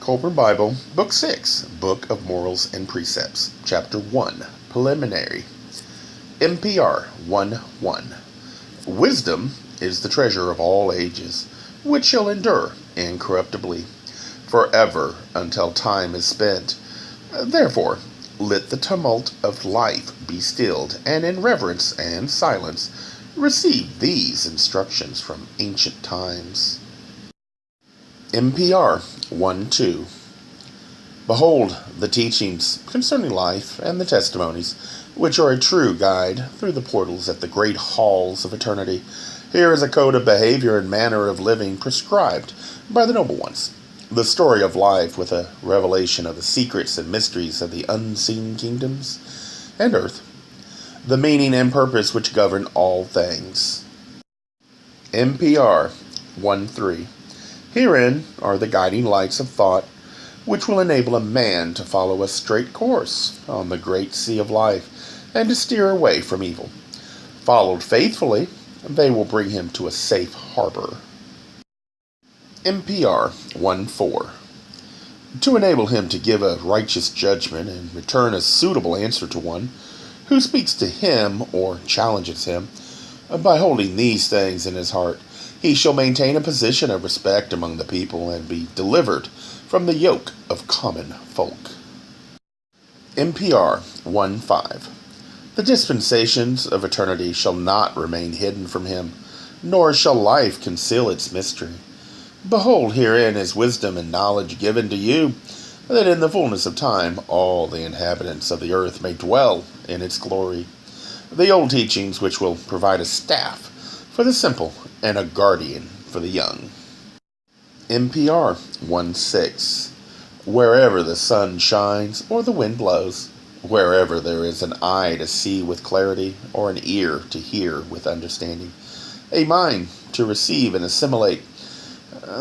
Kolbrin Bible, Book 6, Book of Morals and Precepts, Chapter 1, Preliminary. MPR 1:1. Wisdom is the treasure of all ages, which shall endure incorruptibly, forever until time is spent. Therefore, let the tumult of life be stilled, and in reverence and silence receive these instructions from ancient times. MPR 1:2. Behold the teachings concerning life and the testimonies, which are a true guide through the portals at the great halls of eternity. Here is a code of behavior and manner of living prescribed by the noble ones. The story of life with a revelation of the secrets and mysteries of the unseen kingdoms and earth. The meaning and purpose which govern all things. MPR 1:3. Herein are the guiding lights of thought, which will enable a man to follow a straight course on the great sea of life, and to steer away from evil. Followed faithfully, they will bring him to a safe harbor. MPR 1:4. To enable him to give a righteous judgment and return a suitable answer to one who speaks to him or challenges him, by holding these things in his heart, he shall maintain a position of respect among the people and be delivered from the yoke of common folk. MPR 1:5. The dispensations of eternity shall not remain hidden from him, nor shall life conceal its mystery. Behold, herein is wisdom and knowledge given to you, that in the fullness of time all the inhabitants of the earth may dwell in its glory. The old teachings which will provide a staff for the simple and a guardian for the young. MPR 1:6. Wherever the sun shines or the wind blows, wherever there is an eye to see with clarity or an ear to hear with understanding, a mind to receive and assimilate,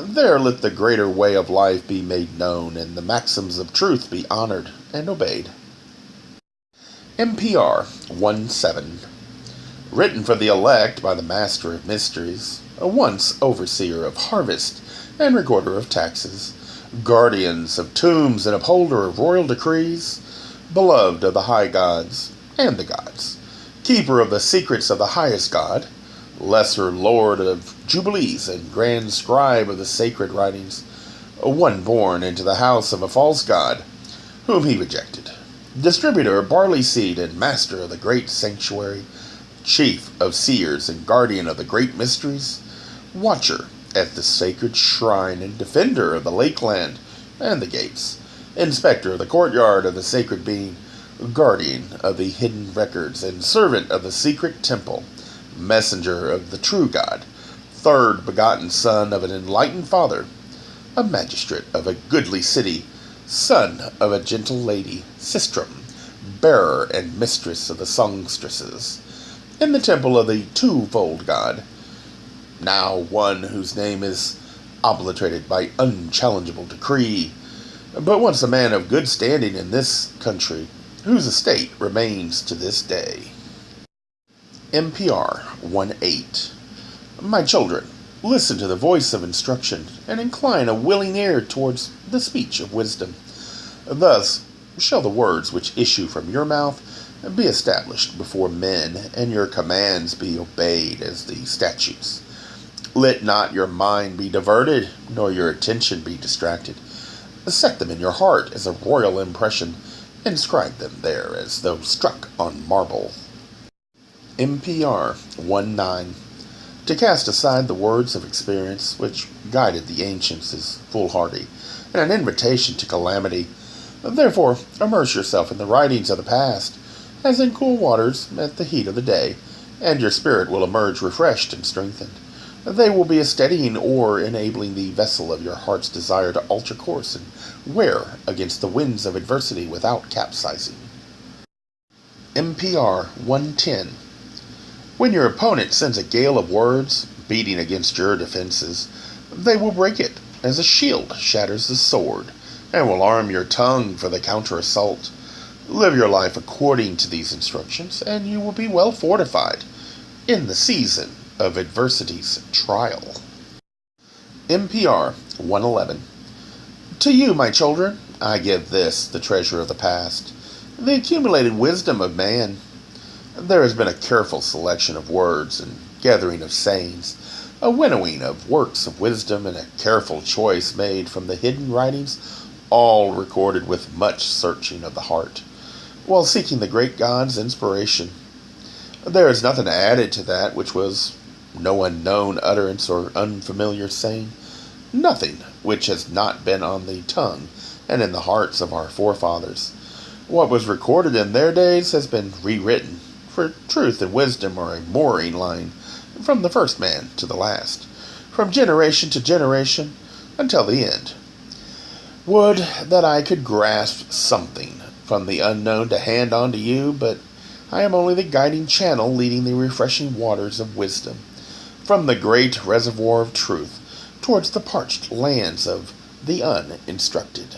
there let the greater way of life be made known, and the maxims of truth be honored and obeyed. MPR 1:7. Written for the elect by the Master of Mysteries, once overseer of harvest and recorder of taxes, guardians of tombs and upholder of royal decrees, beloved of the high gods and the gods, keeper of the secrets of the highest God, lesser lord of jubilees and grand scribe of the sacred writings, one born into the house of a false god, whom he rejected, distributor of barley seed and master of the great sanctuary, chief of seers and guardian of the great mysteries, watcher at the sacred shrine and defender of the lakeland and the gates, inspector of the courtyard of the sacred being, guardian of the hidden records and servant of the secret temple, messenger of the true God, third begotten son of an enlightened father, a magistrate of a goodly city, son of a gentle lady, sistrum, bearer and mistress of the songstresses, in the temple of the twofold God, now one whose name is obliterated by unchallengeable decree, but once a man of good standing in this country, whose estate remains to this day. MPR 1:8. My children, listen to the voice of instruction, and incline a willing ear towards the speech of wisdom. Thus shall the words which issue from your mouth be established before men, and your commands be obeyed as the statutes. Let not your mind be diverted, nor your attention be distracted. Set them in your heart as a royal impression. Inscribe them there as though struck on marble. MPR 1:9. To cast aside the words of experience which guided the ancients is foolhardy, and an invitation to calamity. Therefore, immerse yourself in the writings of the past, as in cool waters at the heat of the day, and your spirit will emerge refreshed and strengthened. They will be a steadying oar enabling the vessel of your heart's desire to alter course and wear against the winds of adversity without capsizing. MPR 1:10. When your opponent sends a gale of words, beating against your defenses, they will break it as a shield shatters the sword, and will arm your tongue for the counter-assault. Live your life according to these instructions, and you will be well fortified in the season of adversity's trial. MPR 1:11. To you, my children, I give this, the treasure of the past, the accumulated wisdom of man. There has been a careful selection of words and gathering of sayings, a winnowing of works of wisdom, and a careful choice made from the hidden writings, all recorded with much searching of the heart, while seeking the great God's inspiration. There is nothing added to that which was no unknown utterance or unfamiliar saying, nothing which has not been on the tongue and in the hearts of our forefathers. What was recorded in their days has been rewritten, for truth and wisdom are a mooring line from the first man to the last, from generation to generation until the end. Would that I could grasp something from the unknown to hand on to you, but I am only the guiding channel leading the refreshing waters of wisdom from the great reservoir of truth towards the parched lands of the uninstructed.